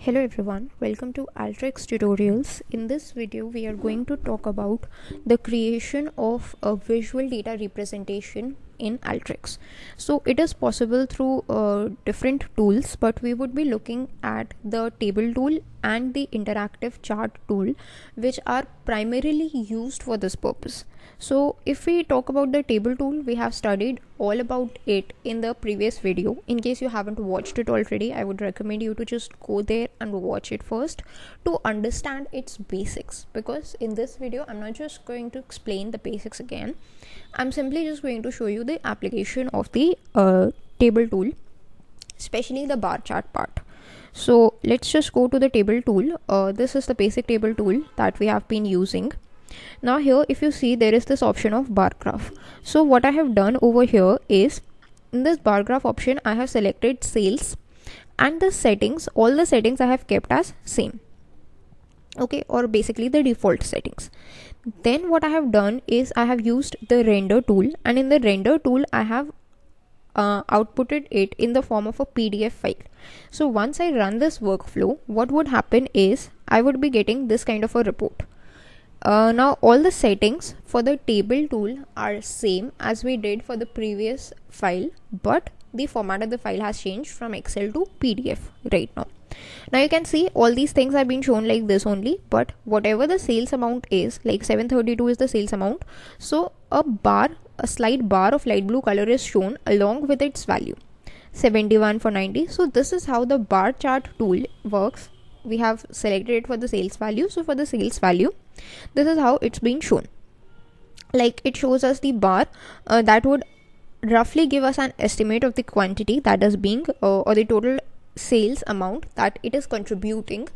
Hello everyone, welcome to Alteryx tutorials. In this video we are going to talk about the creation of a visual data representation in Alteryx. So it is possible through different tools, but we would be looking at the table tool and the interactive chart tool, which are primarily used for this purpose. So if we talk about the table tool, we have studied all about it in the previous video. In case you haven't watched it already, I would recommend you to just go there and watch it first to understand its basics, because in this video I'm not just going to explain the basics again. I'm simply just going to show you the application of the table tool, especially the bar chart part. So let's just go to the table tool. This is the basic table tool that we have been using. Now here, if you see, there is this option of bar graph. So what I have done over here is, in this bar graph option, I have selected sales, and the settings, all the settings I have kept as same, okay, or basically the default settings. Then what I have done is I have used the render tool, and in the render tool I have outputted it in the form of a PDF file. So once I run this workflow, what would happen is I would be getting this kind of a report. Now all the settings for the table tool are same as we did for the previous file, but the format of the file has changed from Excel to PDF right now. Now you can see all these things have been shown like this only, but whatever the sales amount is, like 732 is the sales amount, so a slight bar of light blue color is shown along with its value, 71 for 90. So this is how the bar chart tool works. We have selected it for the sales value. So for the sales value, this is how it's being shown. Like, it shows us the bar that would roughly give us an estimate of the quantity that is being or the total sales amount that it is contributing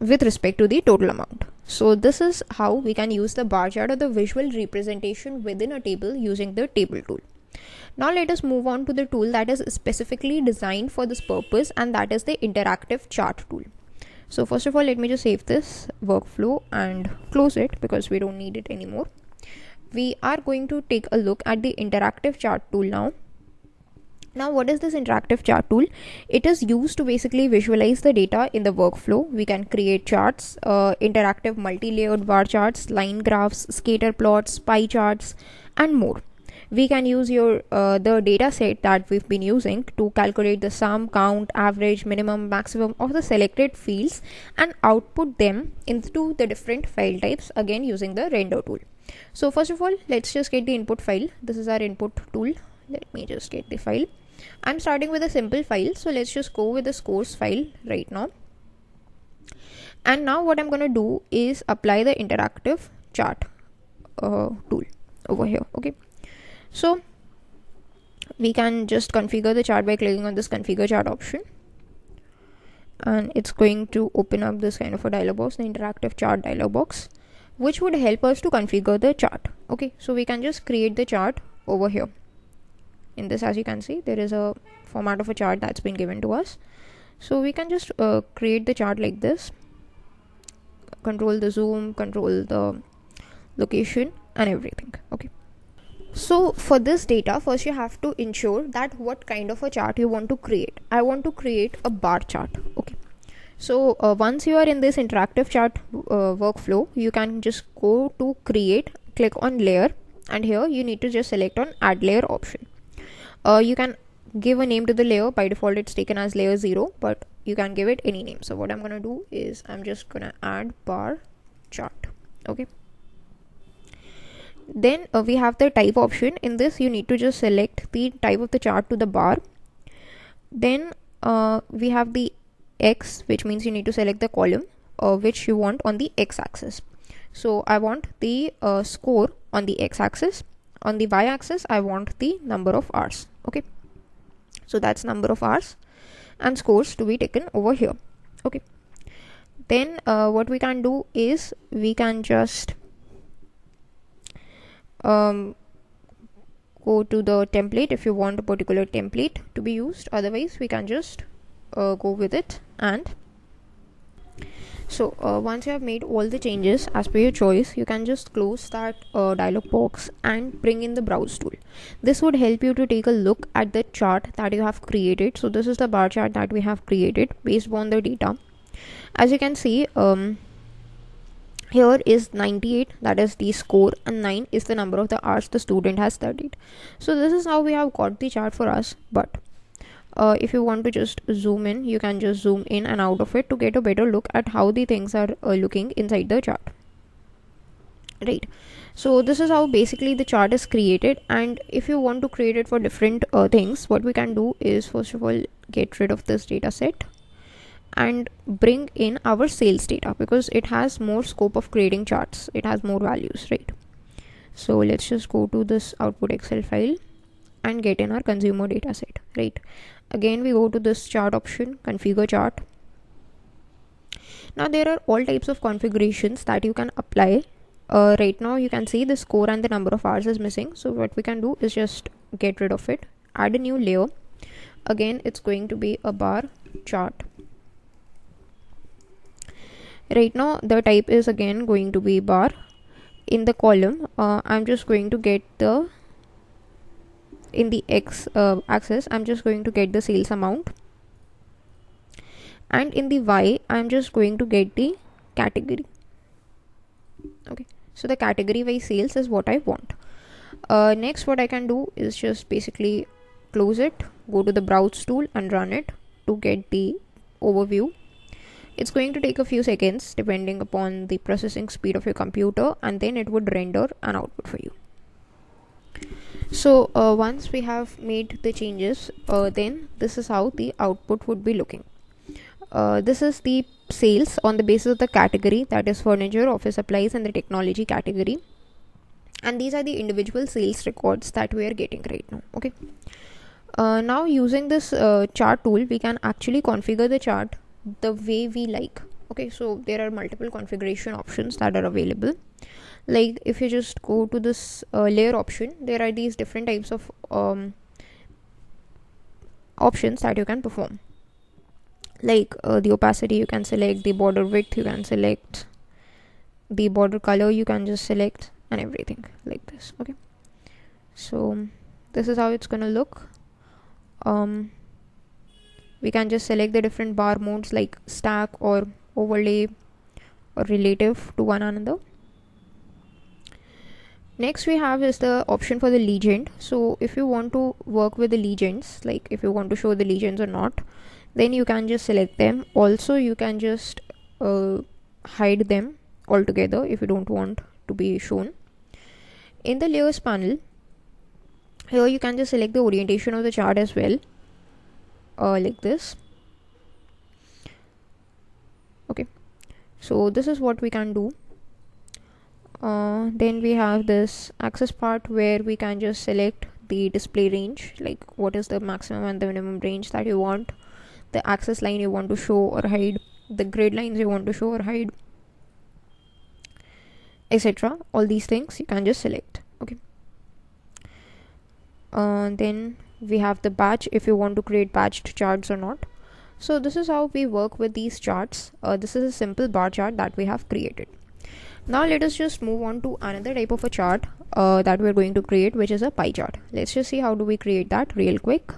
with respect to the total amount. So this is how we can use the bar chart or the visual representation within a table using the table tool. Now let us move on to the tool that is specifically designed for this purpose, and that is the interactive chart tool. So first of all, let me just save this workflow and close it because we don't need it anymore. We are going to take a look at the interactive chart tool now. Now what is this interactive chart tool? It is used to basically visualize the data in the workflow. We can create charts, interactive multi-layered bar charts, line graphs, scatter plots, pie charts, and more. We can use the data set that we've been using to calculate the sum, count, average, minimum, maximum of the selected fields and output them into the different file types, again using the render tool. So first of all, let's just get the input file. This is our input tool. Let me just get the file. I'm starting with a simple file, so let's just go with the scores file right now. And now what I'm going to do is apply the interactive chart tool over here. Okay, so we can just configure the chart by clicking on this configure chart option, and it's going to open up this kind of a dialog box, the interactive chart dialog box, which would help us to configure the chart. Okay, so we can just create the chart over here. In this, as you can see, there is a format of a chart that's been given to us. So we can just create the chart like this, control the zoom, control the location and everything. Okay, so for this data, first you have to ensure that what kind of a chart you want to create. I want to create a bar chart. Okay, so once you are in this interactive chart workflow, you can just go to create, click on layer, and here you need to just select on add layer option. You can give a name to the layer. By default it's taken as layer 0, but you can give it any name. So what I'm gonna do is I'm just gonna add bar chart. Okay, then we have the type option. In this, you need to just select the type of the chart to the bar. Then we have the X, which means you need to select the column which you want on the X axis. So I want the score on the X axis. On the Y axis, I want the number of hours. Okay, so that's number of hours and scores to be taken over here. Okay, then what we can do is we can just go to the template if you want a particular template to be used. Otherwise we can just go with it and So once you have made all the changes as per your choice, you can just close that dialog box and bring in the browse tool. This would help you to take a look at the chart that you have created. So this is the bar chart that we have created based upon the data. As you can see, here is 98, that is the score, and 9 is the number of the hours the student has studied. So this is how we have got the chart for us. But if you want to just zoom in, you can just zoom in and out of it to get a better look at how the things are looking inside the chart, right? So this is how basically the chart is created. And if you want to create it for different things, what we can do is, first of all, get rid of this data set and bring in our sales data, because it has more scope of creating charts, it has more values, right? So let's just go to this output Excel file and get in our consumer data set, right? Again, we go to this chart option, configure chart. Now there are all types of configurations that you can apply. Right now you can see the score and the number of hours is missing. So what we can do is just get rid of it, add a new layer. Again, it's going to be a bar chart. Right now the type is again going to be bar. In the column, I'm just going to get the, in the X axis, I'm just going to get the sales amount, and in the Y, I'm just going to get the category. Okay, so the category by sales is what I want. Next, what I can do is just basically close it, go to the browse tool and run it to get the overview. It's going to take a few seconds depending upon the processing speed of your computer, and then it would render an output for you. So once we have made the changes, then this is how the output would be looking. This is the sales on the basis of the category, that is furniture, office supplies, and the technology category. And these are the individual sales records that we are getting right now. Okay. Now using this chart tool, we can actually configure the chart the way we like. Okay, so there are multiple configuration options that are available. Like if you just go to this layer option, there are these different types of options that you can perform. Like the opacity, you can select the border width, you can select the border color, you can just select, and everything like this. Okay, so this is how it's gonna look. We can just select the different bar modes like stack or overlay or relative to one another. Next we have is the option for the legend. So if you want to work with the legends, like if you want to show the legends or not, then you can just select them. Also you can just hide them altogether if you don't want to be shown. In the layers panel, here you can just select the orientation of the chart as well, like this. Okay, so this is what we can do. Then we have this axis part where we can just select the display range, like what is the maximum and the minimum range that you want, the axis line you want to show or hide, the grid lines you want to show or hide, etc. All these things you can just select. Okay. Then we have the batch, if you want to create batched charts or not. So this is how we work with these charts. This is a simple bar chart that we have created. Now let us just move on to another type of a chart that we're going to create, which is a pie chart. Let's just see how do we create that real quick.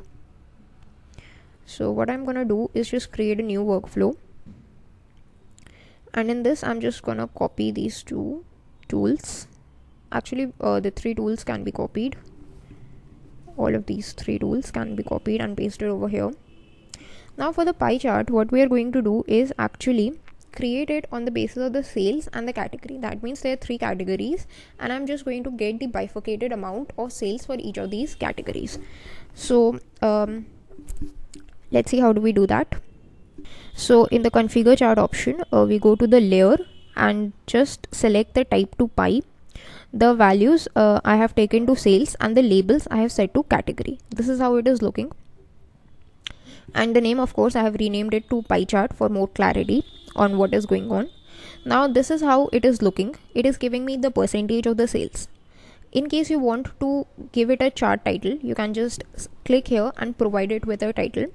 So what I'm gonna do is just create a new workflow, and in this I'm just gonna copy these two tools. Actually the three tools can be copied. All of these three tools can be copied and pasted over here. Now for the pie chart, what we are going to do is actually create it on the basis of the sales and the category. That means there are three categories, and I'm just going to get the bifurcated amount of sales for each of these categories. So let's see how do we do that. So in the configure chart option, we go to the layer and just select the type to pie. The values I have taken to sales, and the labels I have set to category. This is how it is looking. And the name, of course, I have renamed it to pie chart for more clarity on what is going on. Now this is how it is looking. It is giving me the percentage of the sales. In case you want to give it a chart title, you can just click here and provide it with a title.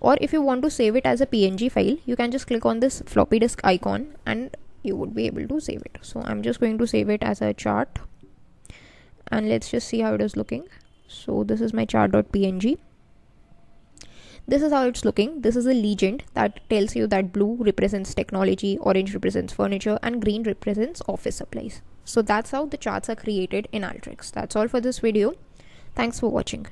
Or if you want to save it as a PNG file, you can just click on this floppy disk icon and you would be able to save it. So I'm just going to save it as a chart, and let's just see how it is looking. So this is my chart.png. This is how it's looking. This is a legend that tells you that blue represents technology, orange represents furniture, and green represents office supplies. So that's how the charts are created in Alteryx. That's all for this video. Thanks for watching.